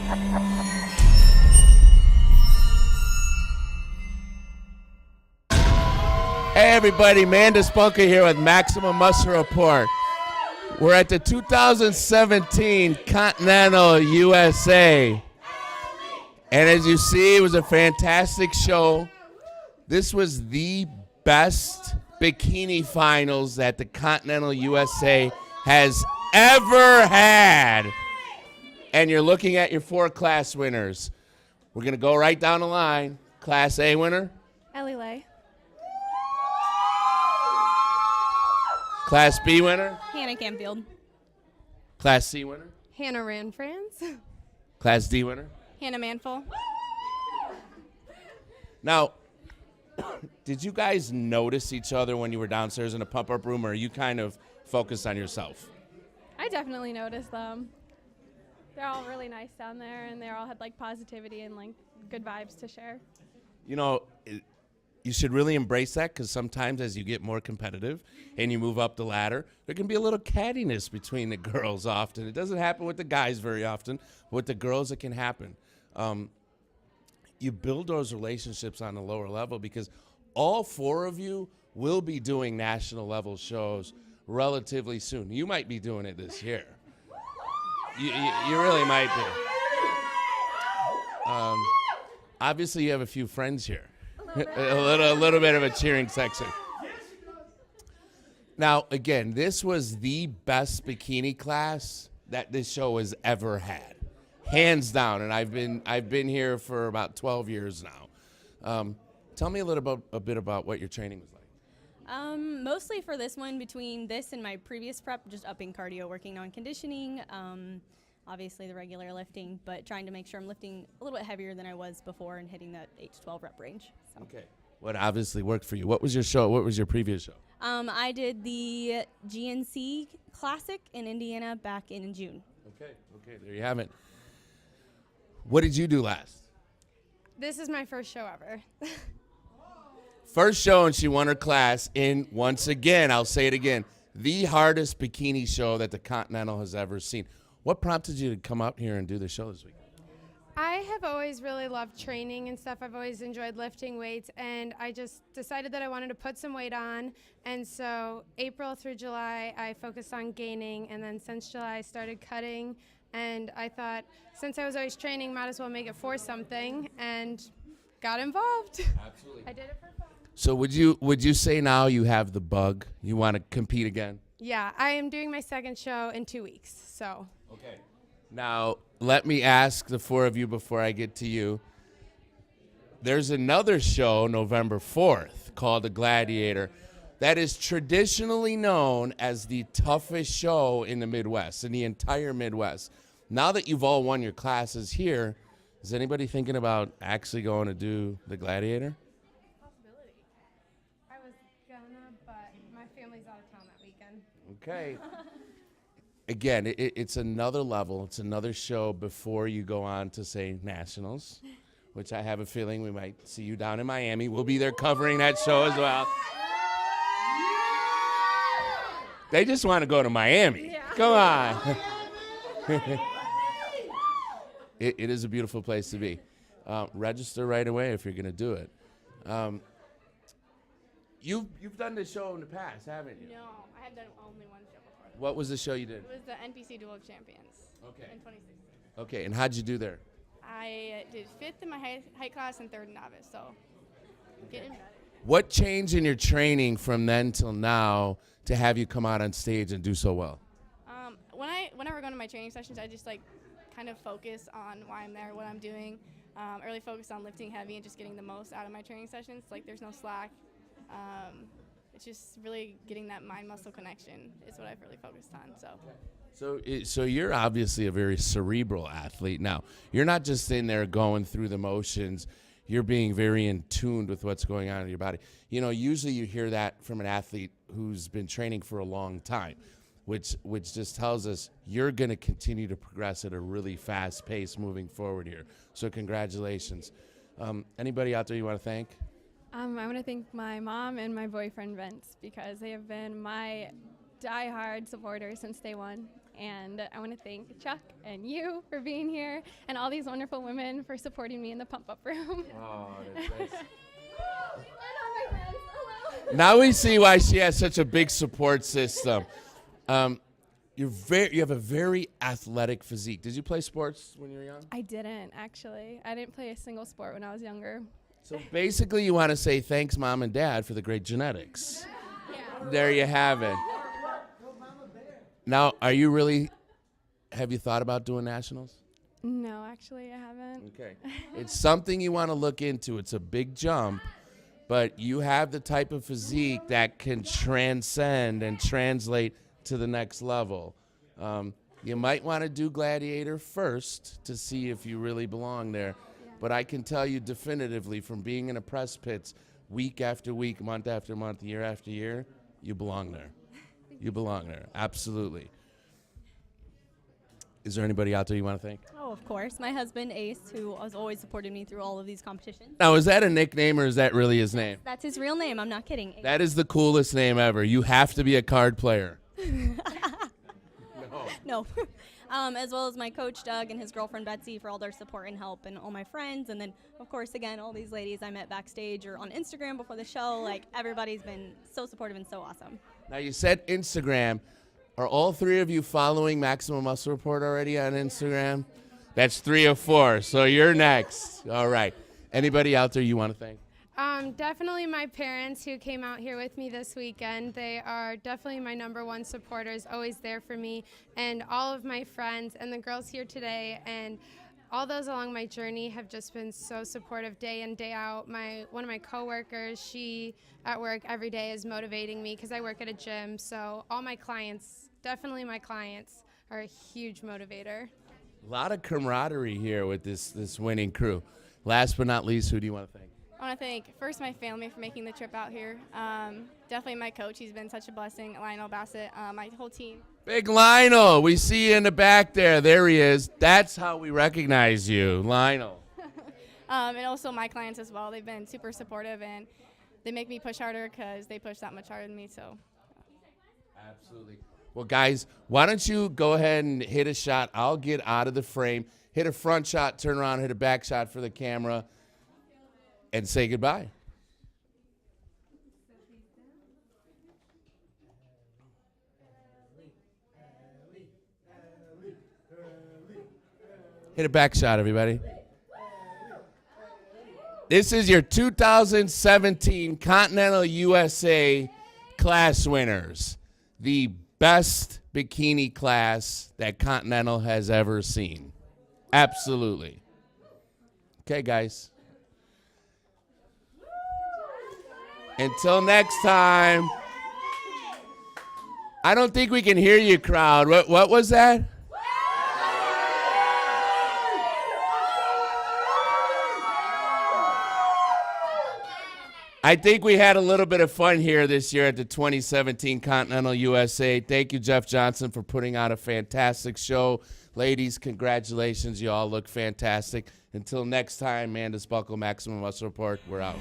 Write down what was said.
Hey everybody, Mandus Buckle here with Maximum Muscle Report. We're at the 2017 Continental USA. And as you see, it was a fantastic show. This was the best bikini finals that the Continental USA has ever had. And you're looking at your 4 class winners. We're going to go right down the line. Class A winner. Ellie Lay. Class B winner. Hannah Camfield. Class C winner. Hannah Ranfranz. Class D winner. Hannah Manful. Now, did you guys notice each other when you were downstairs in the pump-up room, or are you kind of focused on yourself? I definitely noticed them. They're all really nice down there, and they all had like positivity and like good vibes to share. You know, you should really embrace that, because sometimes as you get more competitive and you move up the ladder, there can be a little cattiness between the girls often. It doesn't happen with the guys very often, but with the girls it can happen. You build those relationships on a lower level, because all 4 of you will be doing national level shows relatively soon. You might be doing it this year. You really might be. Obviously, you have a few friends here. a little bit of a cheering section. Now, again, this was the best bikini class that this show has ever had, hands down. And I've been here for about 12 years now. Tell me a bit about what your training was like. Mostly for this one, between this and my previous prep, just upping cardio, working on conditioning, obviously the regular lifting, but trying to make sure I'm lifting a little bit heavier than I was before and hitting that 8 to 12 rep range. So. Okay. What obviously worked for you? What was your show? What was your previous show? I did the GNC Classic in Indiana back in June. Okay, there you have it. What did you do last? This is my first show ever. First show, and she won her class in, once again, I'll say it again, the hardest bikini show that the Continental has ever seen. What prompted you to come out here and do the show this week? I have always really loved training and stuff. I've always enjoyed lifting weights, and I just decided that I wanted to put some weight on. And so April through July, I focused on gaining, and then since July, I started cutting. And I thought, since I was always training, might as well make it for something, and got involved. Absolutely. I did it for fun. So would you say now you have the bug? You want to compete again? Yeah, I am doing my second show in 2 weeks, so. Okay. Now, let me ask the 4 of you before I get to you. There's another show November 4th called The Gladiator that is traditionally known as the toughest show in the Midwest, in the entire Midwest. Now that you've all won your classes here, is anybody thinking about actually going to do The Gladiator? Possibility. I was gonna, but my family's out of town that weekend. Okay. Again, it's another level. It's another show before you go on to, say, Nationals, which I have a feeling we might see you down in Miami. We'll be there covering that show as well. They just want to go to Miami. Yeah. Come on. It is a beautiful place to be. Register right away if you're going to do it. You've done this show in the past, haven't you? No, I have done only one show before. What was the show you did? It was the NPC Dual Champions. Okay. In 2016. Okay, and how'd you do there? I did 5th in my height class and 3rd novice, so getting better. What changed in your training from then till now to have you come out on stage and do so well? Whenever I go to my training sessions, I just like kind of focus on why I'm there, what I'm doing. I really focus on lifting heavy and just getting the most out of my training sessions. Like there's no slack. It's just really getting that mind-muscle connection is what I've really focused on. So you're obviously a very cerebral athlete. Now, you're not just in there going through the motions. You're being very in tune with what's going on in your body. You know, usually you hear that from an athlete who's been training for a long time, which just tells us you're going to continue to progress at a really fast pace moving forward here. So congratulations. Anybody out there you want to thank? I want to thank my mom and my boyfriend Vince because they have been my die-hard supporters since day one, and I want to thank Chuck and you for being here, and all these wonderful women for supporting me in the pump-up room. Oh, that's nice. Now we see why she has such a big support system. You have a very athletic physique. Did you play sports when you were young? I didn't, actually. I didn't play a single sport when I was younger. So basically you want to say thanks, Mom and Dad, for the great genetics. There you have it. Now, have you thought about doing nationals? No, actually, I haven't. Okay. It's something you want to look into. It's a big jump, but you have the type of physique that can transcend and translate to the next level. You might want to do gladiator first to see if you really belong there. But I can tell you definitively from being in a press pits week after week, month after month, year after year, you belong there. You belong there. Absolutely. Is there anybody out there you want to thank? Oh, of course. My husband, Ace, who has always supported me through all of these competitions. Now, is that a nickname or is that really his name? That's his real name. I'm not kidding. Ace. That is the coolest name ever. You have to be a card player. No. As well as my coach, Doug, and his girlfriend, Betsy, for all their support and help, and all my friends. And then, of course, again, all these ladies I met backstage or on Instagram before the show. Like, everybody's been so supportive and so awesome. Now, you said Instagram. Are all three of you following Maximum Muscle Report already on Instagram? That's 3 of 4, so you're next. All right. Anybody out there you want to thank? Definitely my parents who came out here with me this weekend. They are definitely my #1 supporters, always there for me, and all of my friends and the girls here today and all those along my journey have just been so supportive day in, day out. One of my coworkers, she at work every day is motivating me because I work at a gym. So all my clients, definitely my clients, are a huge motivator. A lot of camaraderie here with this winning crew. Last but not least, who do you want to thank? I want to thank first my family for making the trip out here. Definitely my coach. He's been such a blessing. Lionel Bassett, my whole team. Big Lionel. We see you in the back there. There he is. That's how we recognize you, Lionel. And also my clients as well. They've been super supportive, and they make me push harder because they push that much harder than me. So. Absolutely. Well, guys, why don't you go ahead and hit a shot. I'll get out of the frame. Hit a front shot, turn around, hit a back shot for the camera, and say goodbye. Hit a back shot, everybody. This is your 2017 Continental USA class winners. The best bikini class that Continental has ever seen. Absolutely. Okay, guys. Until next time. I don't think we can hear you, crowd. What was that? I think we had a little bit of fun here this year at the 2017 Continental USA. Thank you, Jeff Johnson, for putting on a fantastic show. Ladies, congratulations. You all look fantastic. Until next time, Mandus Buckle, Maximum Muscle Report. We're out.